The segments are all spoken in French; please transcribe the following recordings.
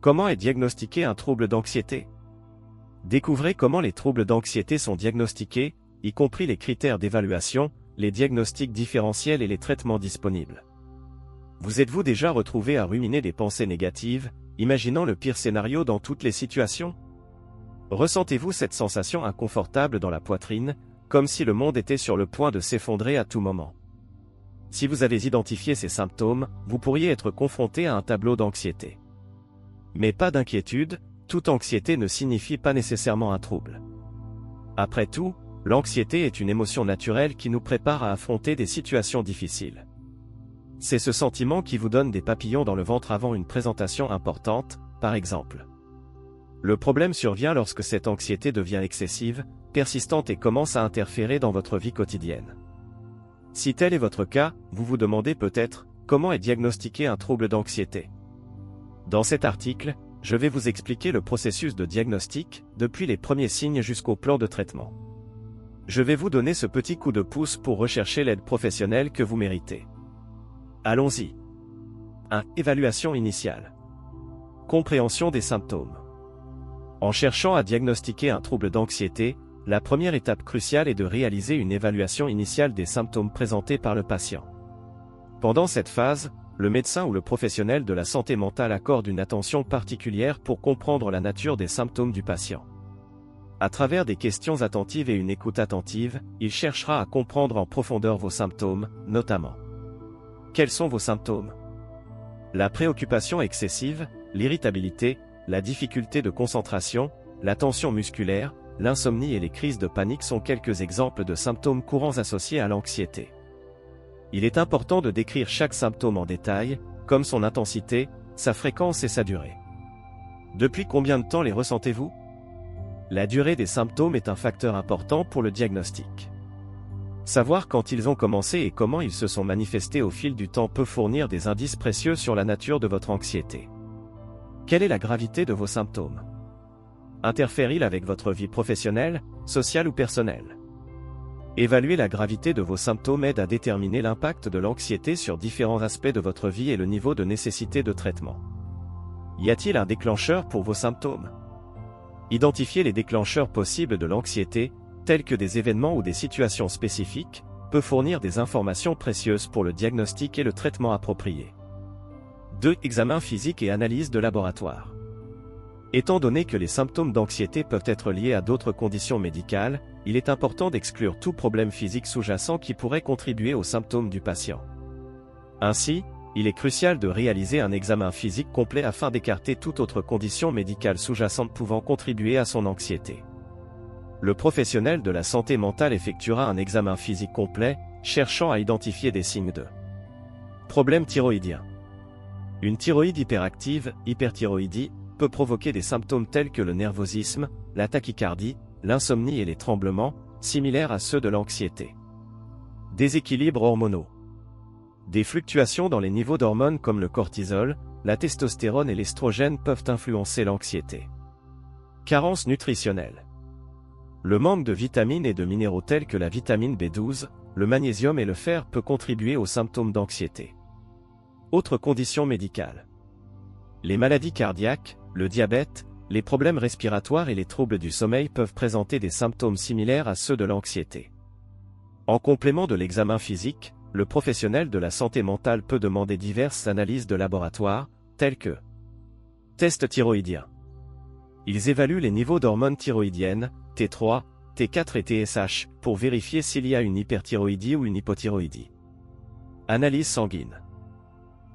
Comment est diagnostiqué un trouble d'anxiété? Découvrez comment les troubles d'anxiété sont diagnostiqués, y compris les critères d'évaluation, les diagnostics différentiels et les traitements disponibles. Vous êtes-vous déjà retrouvé à ruminer des pensées négatives, imaginant le pire scénario dans toutes les situations? Ressentez-vous cette sensation inconfortable dans la poitrine, comme si le monde était sur le point de s'effondrer à tout moment? Si vous avez identifié ces symptômes, vous pourriez être confronté à un tableau d'anxiété. Mais pas d'inquiétude, toute anxiété ne signifie pas nécessairement un trouble. Après tout, l'anxiété est une émotion naturelle qui nous prépare à affronter des situations difficiles. C'est ce sentiment qui vous donne des papillons dans le ventre avant une présentation importante, par exemple. Le problème survient lorsque cette anxiété devient excessive, persistante et commence à interférer dans votre vie quotidienne. Si tel est votre cas, vous vous demandez peut-être, comment est diagnostiqué un trouble d'anxiété? Dans cet article, je vais vous expliquer le processus de diagnostic, depuis les premiers signes jusqu'au plan de traitement. Je vais vous donner ce petit coup de pouce pour rechercher l'aide professionnelle que vous méritez. Allons-y. 1. Évaluation initiale. Compréhension des symptômes. En cherchant à diagnostiquer un trouble d'anxiété, la première étape cruciale est de réaliser une évaluation initiale des symptômes présentés par le patient. Pendant cette phase, le médecin ou le professionnel de la santé mentale accorde une attention particulière pour comprendre la nature des symptômes du patient. À travers des questions attentives et une écoute attentive, il cherchera à comprendre en profondeur vos symptômes, notamment. Quels sont vos symptômes? La préoccupation excessive, l'irritabilité, la difficulté de concentration, la tension musculaire, l'insomnie et les crises de panique sont quelques exemples de symptômes courants associés à l'anxiété. Il est important de décrire chaque symptôme en détail, comme son intensité, sa fréquence et sa durée. Depuis combien de temps les ressentez-vous? La durée des symptômes est un facteur important pour le diagnostic. Savoir quand ils ont commencé et comment ils se sont manifestés au fil du temps peut fournir des indices précieux sur la nature de votre anxiété. Quelle est la gravité de vos symptômes? Interfère-t-il avec votre vie professionnelle, sociale ou personnelle? Évaluer la gravité de vos symptômes aide à déterminer l'impact de l'anxiété sur différents aspects de votre vie et le niveau de nécessité de traitement. Y a-t-il un déclencheur pour vos symptômes? Identifier les déclencheurs possibles de l'anxiété, tels que des événements ou des situations spécifiques, peut fournir des informations précieuses pour le diagnostic et le traitement approprié. 2. Examen physique et analyse de laboratoire. Étant donné que les symptômes d'anxiété peuvent être liés à d'autres conditions médicales, il est important d'exclure tout problème physique sous-jacent qui pourrait contribuer aux symptômes du patient. Ainsi, il est crucial de réaliser un examen physique complet afin d'écarter toute autre condition médicale sous-jacente pouvant contribuer à son anxiété. Le professionnel de la santé mentale effectuera un examen physique complet, cherchant à identifier des signes de problème thyroïdien. Une thyroïde hyperactive, hyperthyroïdie, peut provoquer des symptômes tels que le nervosisme, la tachycardie, l'insomnie et les tremblements, similaires à ceux de l'anxiété. Déséquilibres hormonaux. Des fluctuations dans les niveaux d'hormones comme le cortisol, la testostérone et l'estrogène peuvent influencer l'anxiété. Carence nutritionnelle. Le manque de vitamines et de minéraux tels que la vitamine B12, le magnésium et le fer peut contribuer aux symptômes d'anxiété. Autres conditions médicales. Les maladies cardiaques, le diabète, les problèmes respiratoires et les troubles du sommeil peuvent présenter des symptômes similaires à ceux de l'anxiété. En complément de l'examen physique, le professionnel de la santé mentale peut demander diverses analyses de laboratoire, telles que test thyroïdien. Ils évaluent les niveaux d'hormones thyroïdiennes, T3, T4 et TSH, pour vérifier s'il y a une hyperthyroïdie ou une hypothyroïdie. Analyse sanguine.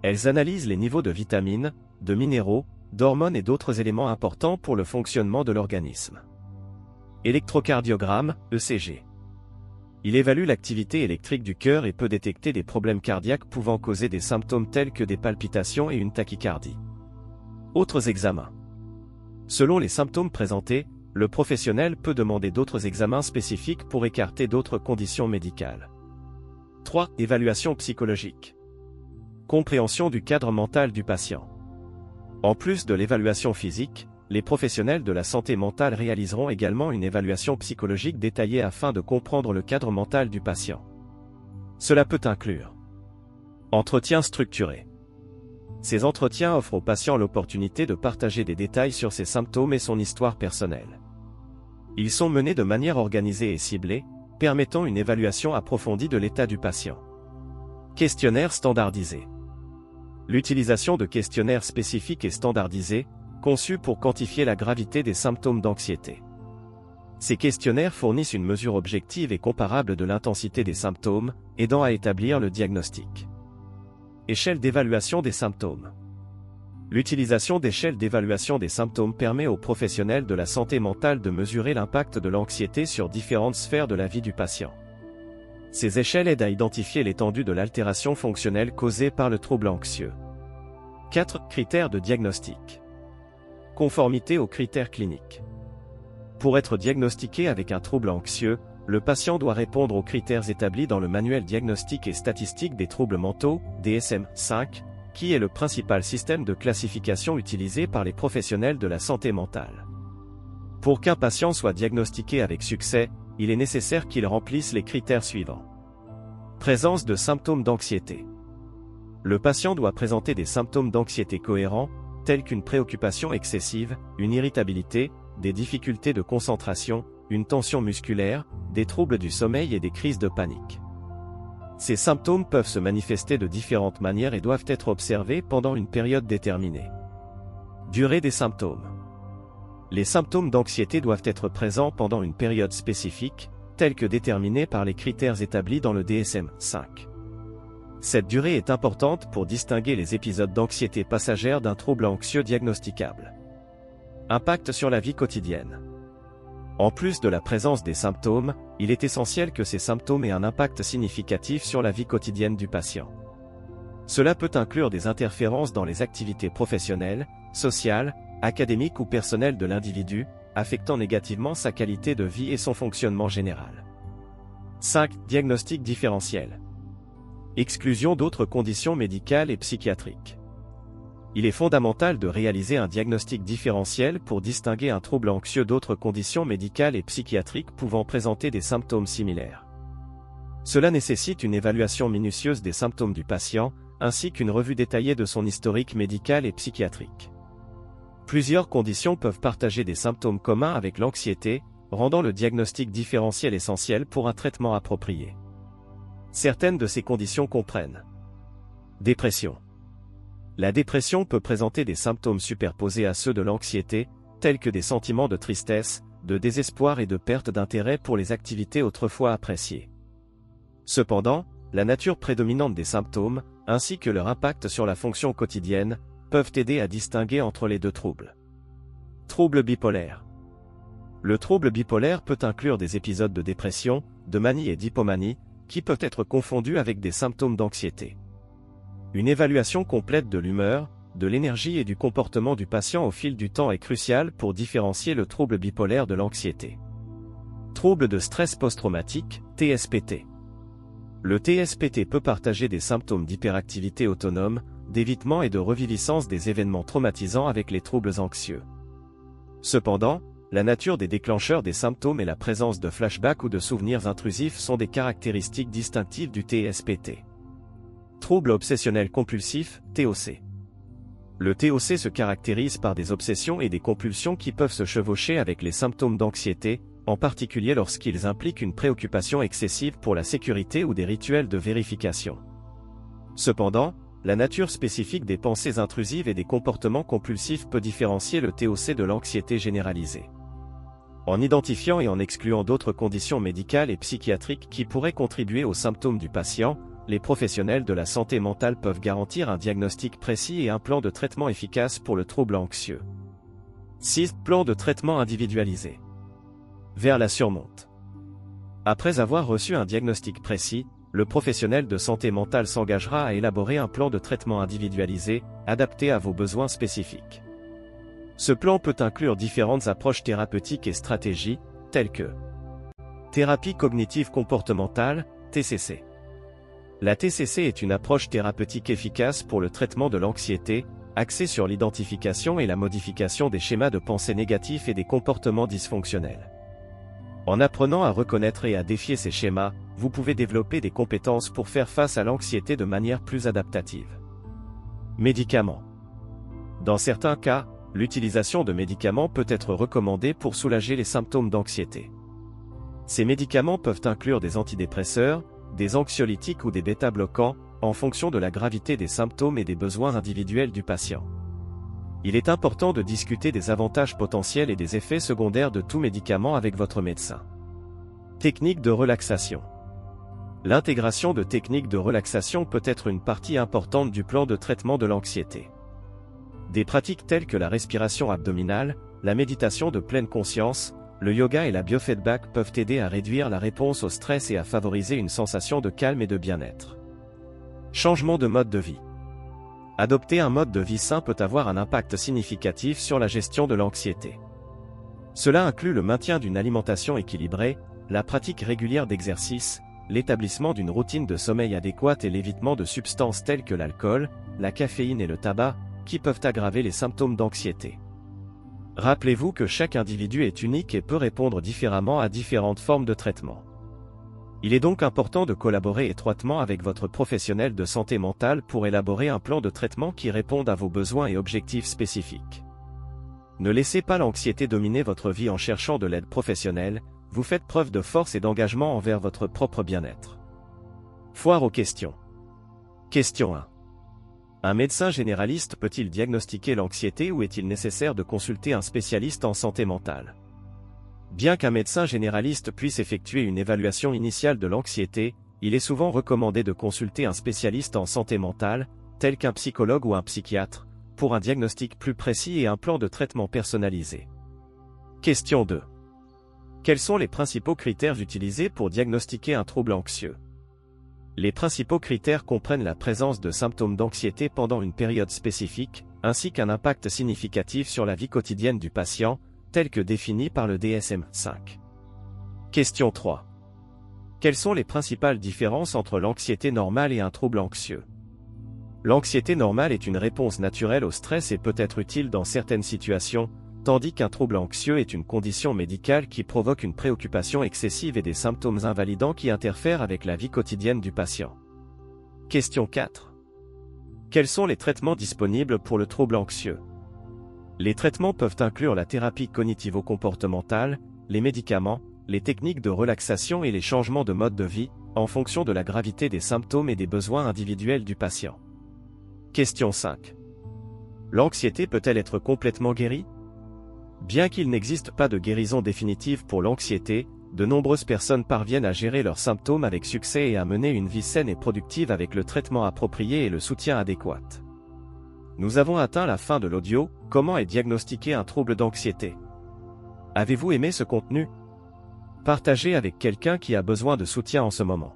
Elles analysent les niveaux de vitamines, de minéraux, d'hormones et d'autres éléments importants pour le fonctionnement de l'organisme. Électrocardiogramme, ECG. Il évalue l'activité électrique du cœur et peut détecter des problèmes cardiaques pouvant causer des symptômes tels que des palpitations et une tachycardie. Autres examens. Selon les symptômes présentés, le professionnel peut demander d'autres examens spécifiques pour écarter d'autres conditions médicales. 3. Évaluation psychologique. Compréhension du cadre mental du patient. En plus de l'évaluation physique, les professionnels de la santé mentale réaliseront également une évaluation psychologique détaillée afin de comprendre le cadre mental du patient. Cela peut inclure entretien structuré. Ces entretiens offrent aux patients l'opportunité de partager des détails sur ses symptômes et son histoire personnelle. Ils sont menés de manière organisée et ciblée, permettant une évaluation approfondie de l'état du patient. Questionnaire standardisé. L'utilisation de questionnaires spécifiques et standardisés, conçus pour quantifier la gravité des symptômes d'anxiété. Ces questionnaires fournissent une mesure objective et comparable de l'intensité des symptômes, aidant à établir le diagnostic. Échelle d'évaluation des symptômes. L'utilisation d'échelles d'évaluation des symptômes permet aux professionnels de la santé mentale de mesurer l'impact de l'anxiété sur différentes sphères de la vie du patient. Ces échelles aident à identifier l'étendue de l'altération fonctionnelle causée par le trouble anxieux. 4 critères de diagnostic. Conformité aux critères cliniques. Pour être diagnostiqué avec un trouble anxieux, le patient doit répondre aux critères établis dans le Manuel diagnostique et statistique des troubles mentaux, DSM-5, qui est le principal système de classification utilisé par les professionnels de la santé mentale. Pour qu'un patient soit diagnostiqué avec succès, il est nécessaire qu'il remplisse les critères suivants. Présence de symptômes d'anxiété. Le patient doit présenter des symptômes d'anxiété cohérents, tels qu'une préoccupation excessive, une irritabilité, des difficultés de concentration, une tension musculaire, des troubles du sommeil et des crises de panique. Ces symptômes peuvent se manifester de différentes manières et doivent être observés pendant une période déterminée. Durée des symptômes. Les symptômes d'anxiété doivent être présents pendant une période spécifique, telle que déterminée par les critères établis dans le DSM-5. Cette durée est importante pour distinguer les épisodes d'anxiété passagère d'un trouble anxieux diagnosticable. Impact sur la vie quotidienne. En plus de la présence des symptômes, il est essentiel que ces symptômes aient un impact significatif sur la vie quotidienne du patient. Cela peut inclure des interférences dans les activités professionnelles, sociales, académiques ou personnelles de l'individu, affectant négativement sa qualité de vie et son fonctionnement général. 5. Diagnostic différentiel. Exclusion d'autres conditions médicales et psychiatriques. Il est fondamental de réaliser un diagnostic différentiel pour distinguer un trouble anxieux d'autres conditions médicales et psychiatriques pouvant présenter des symptômes similaires. Cela nécessite une évaluation minutieuse des symptômes du patient, ainsi qu'une revue détaillée de son historique médical et psychiatrique. Plusieurs conditions peuvent partager des symptômes communs avec l'anxiété, rendant le diagnostic différentiel essentiel pour un traitement approprié. Certaines de ces conditions comprennent dépression. La dépression peut présenter des symptômes superposés à ceux de l'anxiété, tels que des sentiments de tristesse, de désespoir et de perte d'intérêt pour les activités autrefois appréciées. Cependant, la nature prédominante des symptômes, ainsi que leur impact sur la fonction quotidienne, peuvent aider à distinguer entre les deux troubles. Trouble bipolaire. Le trouble bipolaire peut inclure des épisodes de dépression, de manie et d'hypomanie, qui peuvent être confondus avec des symptômes d'anxiété. Une évaluation complète de l'humeur, de l'énergie et du comportement du patient au fil du temps est cruciale pour différencier le trouble bipolaire de l'anxiété. Trouble de stress post-traumatique, TSPT. Le TSPT peut partager des symptômes d'hyperactivité autonome, d'évitement et de reviviscence des événements traumatisants avec les troubles anxieux. Cependant, la nature des déclencheurs des symptômes et la présence de flashbacks ou de souvenirs intrusifs sont des caractéristiques distinctives du TSPT. Trouble obsessionnel compulsif, TOC. Le TOC se caractérise par des obsessions et des compulsions qui peuvent se chevaucher avec les symptômes d'anxiété, en particulier lorsqu'ils impliquent une préoccupation excessive pour la sécurité ou des rituels de vérification. Cependant, la nature spécifique des pensées intrusives et des comportements compulsifs peut différencier le TOC de l'anxiété généralisée. En identifiant et en excluant d'autres conditions médicales et psychiatriques qui pourraient contribuer aux symptômes du patient, les professionnels de la santé mentale peuvent garantir un diagnostic précis et un plan de traitement efficace pour le trouble anxieux. 6. Plan de traitement individualisé. Vers la surmonte. Après avoir reçu un diagnostic précis, le professionnel de santé mentale s'engagera à élaborer un plan de traitement individualisé, adapté à vos besoins spécifiques. Ce plan peut inclure différentes approches thérapeutiques et stratégies, telles que thérapie cognitive comportementale, TCC. La TCC est une approche thérapeutique efficace pour le traitement de l'anxiété, axée sur l'identification et la modification des schémas de pensée négatifs et des comportements dysfonctionnels. En apprenant à reconnaître et à défier ces schémas, vous pouvez développer des compétences pour faire face à l'anxiété de manière plus adaptative. Médicaments. Dans certains cas, l'utilisation de médicaments peut être recommandée pour soulager les symptômes d'anxiété. Ces médicaments peuvent inclure des antidépresseurs, des anxiolytiques ou des bêta-bloquants, en fonction de la gravité des symptômes et des besoins individuels du patient. Il est important de discuter des avantages potentiels et des effets secondaires de tout médicament avec votre médecin. Techniques de relaxation. L'intégration de techniques de relaxation peut être une partie importante du plan de traitement de l'anxiété. Des pratiques telles que la respiration abdominale, la méditation de pleine conscience, le yoga et la biofeedback peuvent aider à réduire la réponse au stress et à favoriser une sensation de calme et de bien-être. Changement de mode de vie. Adopter un mode de vie sain peut avoir un impact significatif sur la gestion de l'anxiété. Cela inclut le maintien d'une alimentation équilibrée, la pratique régulière d'exercice, l'établissement d'une routine de sommeil adéquate et l'évitement de substances telles que l'alcool, la caféine et le tabac, qui peuvent aggraver les symptômes d'anxiété. Rappelez-vous que chaque individu est unique et peut répondre différemment à différentes formes de traitement. Il est donc important de collaborer étroitement avec votre professionnel de santé mentale pour élaborer un plan de traitement qui réponde à vos besoins et objectifs spécifiques. Ne laissez pas l'anxiété dominer votre vie en cherchant de l'aide professionnelle, vous faites preuve de force et d'engagement envers votre propre bien-être. Foire aux questions. Question 1. Un médecin généraliste peut-il diagnostiquer l'anxiété ou est-il nécessaire de consulter un spécialiste en santé mentale? Bien qu'un médecin généraliste puisse effectuer une évaluation initiale de l'anxiété, il est souvent recommandé de consulter un spécialiste en santé mentale, tel qu'un psychologue ou un psychiatre, pour un diagnostic plus précis et un plan de traitement personnalisé. Question 2. Quels sont les principaux critères utilisés pour diagnostiquer un trouble anxieux? Les principaux critères comprennent la présence de symptômes d'anxiété pendant une période spécifique, ainsi qu'un impact significatif sur la vie quotidienne du patient, tel que défini par le DSM-5. Question 3. Quelles sont les principales différences entre l'anxiété normale et un trouble anxieux? L'anxiété normale est une réponse naturelle au stress et peut être utile dans certaines situations, tandis qu'un trouble anxieux est une condition médicale qui provoque une préoccupation excessive et des symptômes invalidants qui interfèrent avec la vie quotidienne du patient. Question 4. Quels sont les traitements disponibles pour le trouble anxieux? Les traitements peuvent inclure la thérapie cognitivo-comportementale, les médicaments, les techniques de relaxation et les changements de mode de vie, en fonction de la gravité des symptômes et des besoins individuels du patient. Question 5. L'anxiété peut-elle être complètement guérie? Bien qu'il n'existe pas de guérison définitive pour l'anxiété, de nombreuses personnes parviennent à gérer leurs symptômes avec succès et à mener une vie saine et productive avec le traitement approprié et le soutien adéquat. Nous avons atteint la fin de l'audio. Comment est diagnostiqué un trouble d'anxiété? Avez-vous aimé ce contenu? Partagez avec quelqu'un qui a besoin de soutien en ce moment.